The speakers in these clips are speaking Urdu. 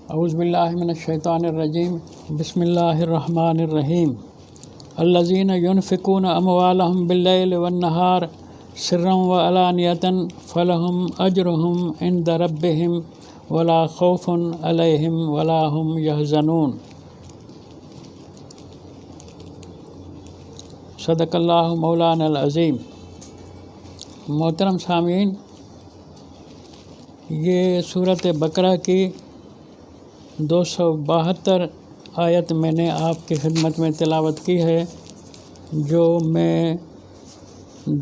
اعوذ باللہ من الشیطان الرجیم بسم اللہ الرحمن الرحیم الذین ينفقون اموالهم باللیل والنہار سرا وعلانیۃ فلہم اجرہم عند ربہم ولا خوف علیہم ولا هم یحزنون۔ صدق اللہ مولانا العظیم۔ محترم سامعین، یہ سورۃ بقرہ کی 272 آیت میں نے آپ کی خدمت میں تلاوت کی ہے، جو میں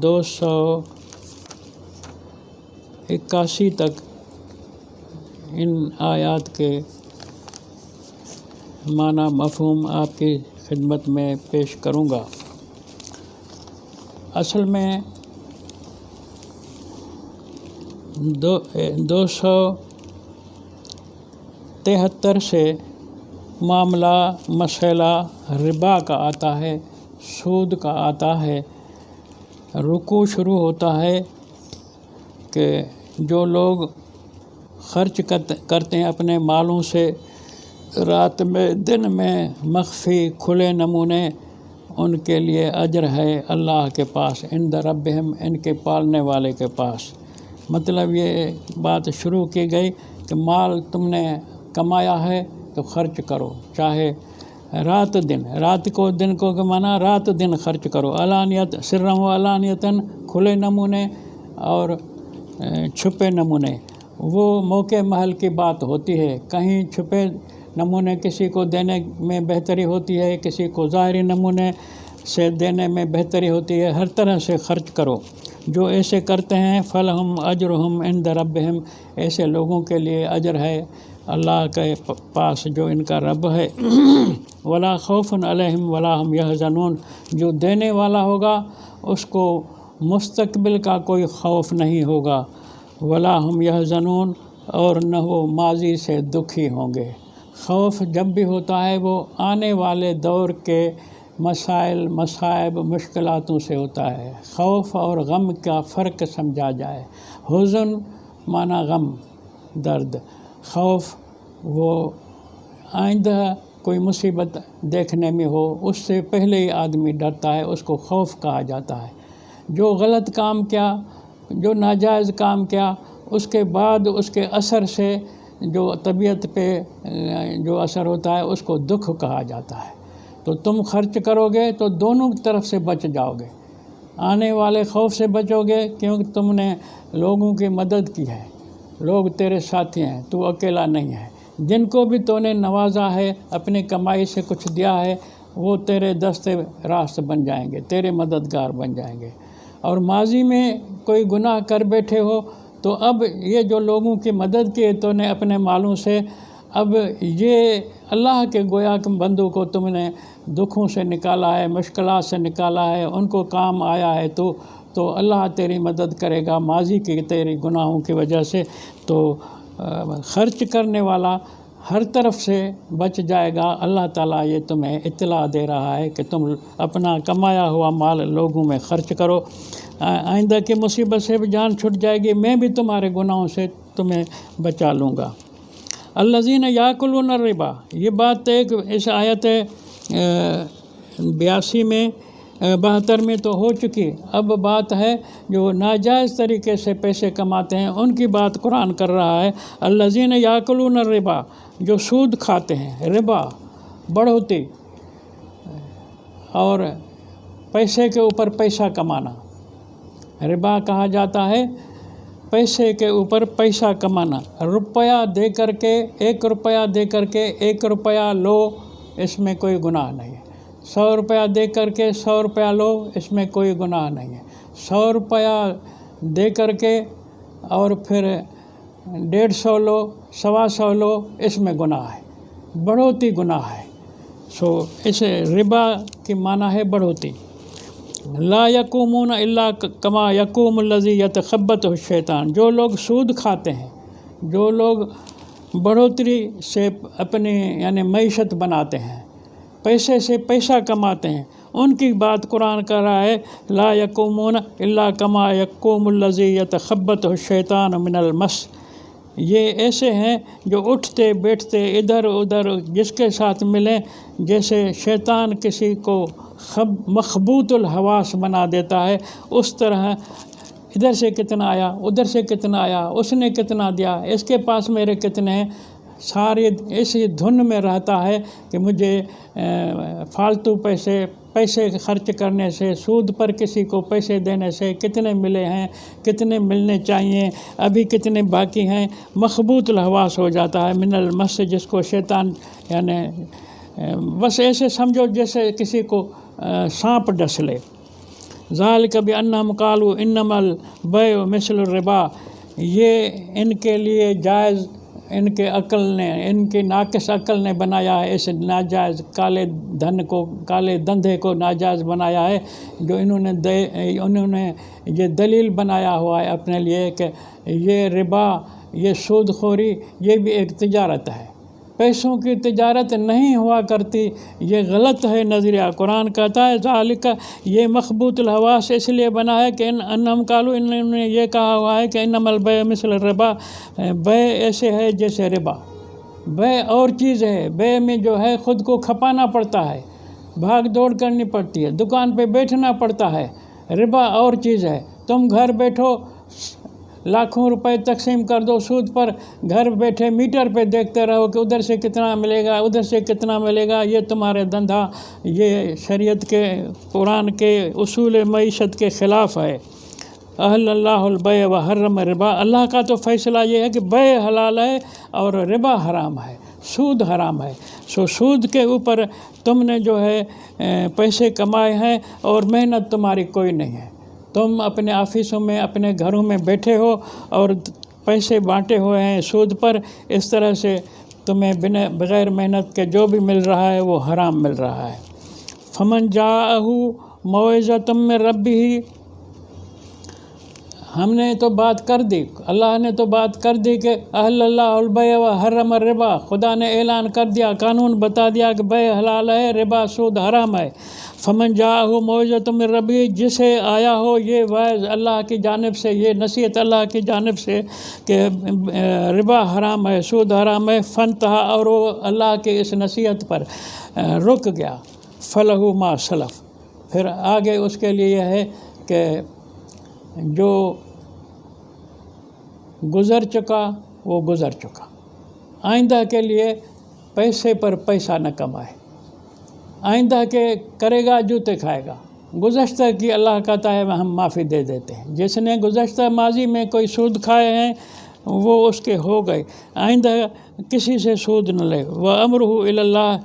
281 تک ان آیات کے معنی مفہوم آپ کی خدمت میں پیش کروں گا۔ اصل میں 273 سے معاملہ مسئلہ ربا کا آتا ہے، سود کا آتا ہے۔ رکوع شروع ہوتا ہے کہ جو لوگ خرچ کرتے ہیں اپنے مالوں سے رات میں دن میں مخفی کھلے نمونے، ان کے لیے اجر ہے اللہ کے پاس، عند ربہم، ان کے پالنے والے کے پاس۔ مطلب یہ بات شروع کی گئی کہ مال تم نے کمایا ہے تو خرچ کرو، چاہے رات کو دن کو مانا رات دن خرچ کرو، علانیت سرا و علانیتاً، کھلے نمونے اور چھپے نمونے۔ وہ موقع محل کی بات ہوتی ہے، کہیں چھپے نمونے کسی کو دینے میں بہتری ہوتی ہے، کسی کو ظاہری نمونے سے دینے میں بہتری ہوتی ہے۔ ہر طرح سے خرچ کرو۔ جو ایسے کرتے ہیں فلہم اجرہم عند ربہم، ایسے لوگوں کے لیے اجر ہے اللہ کے پاس جو ان کا رب ہے۔ ولا خوف علیہم ولا هم یحزنون، جو دینے والا ہوگا اس کو مستقبل کا کوئی خوف نہیں ہوگا، ولا هم یحزنون، اور نہ وہ ماضی سے دکھی ہوں گے۔ خوف جب بھی ہوتا ہے وہ آنے والے دور کے مسائل، مصائب، مشکلاتوں سے ہوتا ہے۔ خوف اور غم کا فرق سمجھا جائے۔ حزن معنی غم، درد۔ خوف وہ آئندہ کوئی مصیبت دیکھنے میں ہو، اس سے پہلے ہی آدمی ڈرتا ہے، اس کو خوف کہا جاتا ہے۔ جو غلط کام کیا، جو ناجائز کام کیا، اس کے بعد اس کے اثر سے جو طبیعت پہ جو اثر ہوتا ہے اس کو دکھ کہا جاتا ہے۔ تو تم خرچ کرو گے تو دونوں طرف سے بچ جاؤ گے۔ آنے والے خوف سے بچو گے کیونکہ تم نے لوگوں کی مدد کی ہے، لوگ تیرے ساتھی ہیں، تو اکیلا نہیں ہے۔ جن کو بھی تو نے نوازا ہے، اپنی کمائی سے کچھ دیا ہے، وہ تیرے دستے راست بن جائیں گے، تیرے مددگار بن جائیں گے۔ اور ماضی میں کوئی گناہ کر بیٹھے ہو تو اب یہ جو لوگوں کی مدد کی تو نے اپنے مالوں سے، اب یہ اللہ کے گویا کے بندوں کو تم نے دکھوں سے نکالا ہے، مشکلات سے نکالا ہے، ان کو کام آیا ہے، تو اللہ تیری مدد کرے گا ماضی کی تیری گناہوں کی وجہ سے۔ تو خرچ کرنے والا ہر طرف سے بچ جائے گا۔ اللہ تعالیٰ یہ تمہیں اطلاع دے رہا ہے کہ تم اپنا کمایا ہوا مال لوگوں میں خرچ کرو، آئندہ کی مصیبت سے بھی جان چھٹ جائے گی، میں بھی تمہارے گناہوں سے تمہیں بچا لوں گا۔ الذین یاکلون الربا، یہ بات ایک اس آیت 82 میں 72 میں تو ہو چکی، اب بات ہے جو ناجائز طریقے سے پیسے کماتے ہیں ان کی بات قرآن کر رہا ہے۔ الذین یاکلون الربا، جو سود کھاتے ہیں، ربا بڑھوتی اور پیسے کے اوپر پیسہ کمانا، ربا کہا جاتا ہے پیسے کے اوپر پیسہ کمانا۔ روپیہ دے کر کے، 1 روپیہ دے کر کے 1 روپیہ لو، اس میں کوئی گناہ نہیں ہے۔ 100 روپیہ دے کر کے 100 روپیہ لو، اس میں کوئی گناہ نہیں ہے۔ 100 روپیہ دے کر کے اور پھر 150 لو، 125 لو، اس میں گناہ ہے، بڑھوتی گناہ ہے۔ اس ربا کی معنی ہے بڑھوتی۔ لا یقومون الا کما یقوم الذی یتخبطہ الشیطان، جو لوگ سود کھاتے ہیں، جو لوگ بڑھوتری سے اپنی یعنی معیشت بناتے ہیں، پیسے سے پیسہ کماتے ہیں، ان کی بات قرآن کر رہا ہے لا یقومون الا کما یقوم الذی یتخبطہ الشیطان من المس، یہ ایسے ہیں جو اٹھتے بیٹھتے ادھر ادھر جس کے ساتھ ملیں جیسے شیطان کسی کو مخبوط الحواس بنا دیتا ہے، اس طرح ادھر سے کتنا آیا، ادھر سے کتنا آیا، اس نے کتنا دیا، اس کے پاس میرے کتنے ہیں، سارے اسی دھن میں رہتا ہے کہ مجھے فالتو پیسے خرچ کرنے سے، سود پر کسی کو پیسے دینے سے کتنے ملے ہیں، کتنے ملنے چاہیے، ابھی کتنے باقی ہیں، مخبوط الحواس ہو جاتا ہے من المس، جس کو شیطان یعنی بس ایسے سمجھو جیسے کسی کو سانپ ڈس لے۔ ذالک بانہم قالوا انما البیع مثل الربا، یہ ان کے لیے جائز، ان کے عقل نے، ان کی ناقص عقل نے بنایا ہے اس ناجائز کالے دھن کو، کالے دھندے کو ناجائز بنایا ہے، جو انہوں نے یہ دلیل بنایا ہوا ہے اپنے لیے کہ یہ ربا، یہ سود خوری، یہ بھی ایک تجارت ہے، پیسوں کی تجارت نہیں ہوا کرتی، یہ غلط ہے نظریہ۔ قرآن کہتا ہے ذالک، یہ مخبوط الحواس اس لیے بنا ہے کہ انہم قالوا، انہوں نے یہ کہا ہوا ہے کہ انما البیع مثل الربا، بیع ایسے ہے جیسے ربا، بیع اور چیز ہے، بیع میں جو ہے خود کو کھپانا پڑتا ہے، بھاگ دوڑ کرنی پڑتی ہے، دکان پہ بیٹھنا پڑتا ہے، ربا اور چیز ہے، تم گھر بیٹھو لاکھوں روپے تقسیم کر دو سود پر، گھر بیٹھے میٹر پہ دیکھتے رہو کہ ادھر سے کتنا ملے گا، ادھر سے کتنا ملے گا، یہ تمہارے دھندا، یہ شریعت کے، قرآن کے اصول معیشت کے خلاف ہے۔ احل اللہ البیع وحرم الربا، اللہ کا تو فیصلہ یہ ہے کہ بیع حلال ہے اور ربا حرام ہے، سود حرام ہے۔ سود کے اوپر تم نے جو ہے پیسے کمائے ہیں اور محنت تمہاری کوئی نہیں ہے، تم اپنے آفسوں میں، اپنے گھروں میں بیٹھے ہو اور پیسے بانٹے ہوئے ہیں سود پر، اس طرح سے تمہیں بغیر محنت کے جو بھی مل رہا ہے وہ حرام مل رہا ہے۔ فمن جاءہ موعظۃ من ربہ، ہم نے تو بات کر دی، اللہ نے تو بات کر دی کہ احل اللہ البیع وحرم الربا، خدا نے اعلان کر دیا، قانون بتا دیا کہ بیع حلال ہے، ربا سود حرام ہے۔ فمن جاءہ موعظۃ من ربہ، جسے آیا ہو یہ وعظ اللہ کی جانب سے، یہ نصیحت اللہ کی جانب سے کہ ربا حرام ہے، سود حرام ہے، فانتہا، اور وہ اللہ کے اس نصیحت پر رک گیا، فلہ ما سلف، پھر آگے اس کے لیے یہ ہے کہ جو گزر چکا وہ گزر چکا، آئندہ کے لیے پیسے پر پیسہ نہ کمائے، آئندہ کے کرے گا جوتے کھائے گا، گزشتہ کی اللہ کہتا ہے ہم معافی دے دیتے ہیں، جس نے گزشتہ ماضی میں کوئی سود کھائے ہیں وہ اس کے ہو گئے، آئندہ کسی سے سود نہ لے، وَأَمْرُهُ إِلَى اللَّهِ،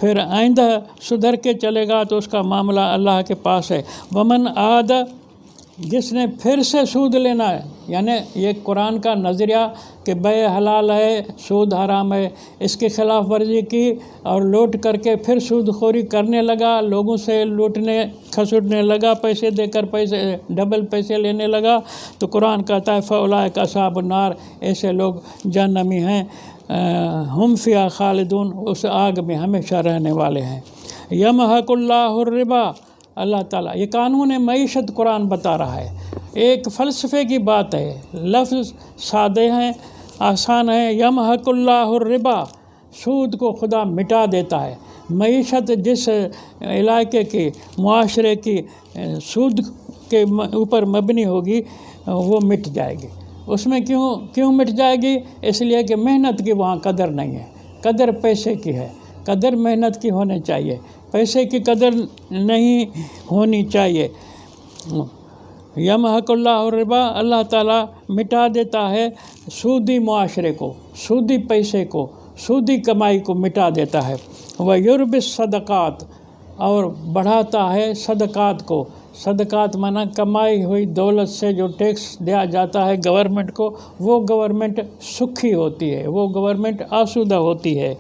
پھر آئندہ سدھر کے چلے گا تو اس کا معاملہ اللہ کے پاس ہے۔ وَمَنْ عَادَ، جس نے پھر سے سود لینا ہے، یعنی یہ قرآن کا نظریہ کہ بیع حلال ہے، سود حرام ہے، اس کی خلاف ورزی کی اور لوٹ کر کے پھر سود خوری کرنے لگا، لوگوں سے لوٹنے کھسوٹنے لگا، پیسے دے کر پیسے ڈبل پیسے لینے لگا، تو قرآن کہتا ہے فَأُولَٰئِکَ أَصْحَابُ النَّارِ، ایسے لوگ جہنمی ہیں، ہم فیہا خالدون، اس آگ میں ہمیشہ رہنے والے ہیں۔ یمحق اللہ الربا، اللہ تعالیٰ یہ قانون معیشت قرآن بتا رہا ہے، ایک فلسفے کی بات ہے، لفظ سادے ہیں، آسان ہیں۔ یمحق اللہ الربا، سود کو خدا مٹا دیتا ہے، معیشت جس علاقے کی، معاشرے کی سود کے اوپر مبنی ہوگی وہ مٹ جائے گی۔ اس میں کیوں مٹ جائے گی؟ اس لیے کہ محنت کی وہاں قدر نہیں ہے، قدر پیسے کی ہے، قدر محنت کی ہونی چاہیے، پیسے کی قدر نہیں ہونی چاہیے۔ یمحق اللہ الربا، اللہ تعالیٰ مٹا دیتا ہے سودی معاشرے کو، سودی پیسے کو، سودی کمائی کو مٹا دیتا ہے۔ وَيُرْبِ الصَّدَقَاتِ، اور بڑھاتا ہے صدقات کو، صدقات مانا کمائی ہوئی دولت سے جو ٹیکس دیا جاتا ہے گورنمنٹ کو، وہ گورنمنٹ سکھی ہوتی ہے، وہ گورنمنٹ آسودہ ہوتی ہے،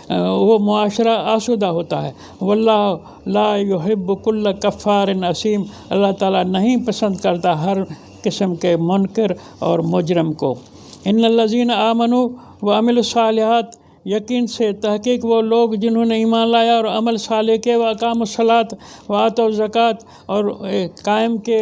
وہ معاشرہ آسودہ ہوتا ہے۔ واللہ لا يحب كل کفار اثیم، اللہ تعالیٰ نہیں پسند کرتا ہر قسم کے منکر اور مجرم کو۔ ان الذین آمنوا وعملوا الصالحات، یقین سے تحقیق وہ لوگ جنہوں نے ایمان لایا اور عمل صالح کے، واقاموا الصلاۃ وآتوا الزکوٰۃ، اور قائم کے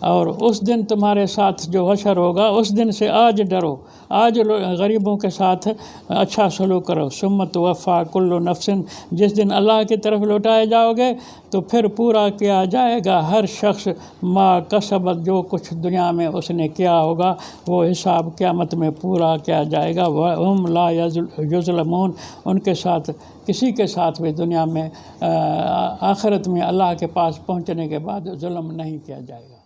اور اس دن تمہارے ساتھ جو حشر ہوگا اس دن سے آج ڈرو، آج غریبوں کے ساتھ اچھا سلوک کرو۔ ثم توفیٰ کل نفس، جس دن اللہ کی طرف لوٹائے جاؤ گے تو پھر پورا کیا جائے گا ہر شخص ما کسبت، جو کچھ دنیا میں اس نے کیا ہوگا وہ حساب قیامت میں پورا کیا جائے گا۔ وَهُمْ لَا يُظْلَمُونَ، ان کے ساتھ کسی کے ساتھ بھی دنیا میں آخرت میں اللہ کے پاس پہنچنے کے بعد ظلم نہیں کیا جائے گا۔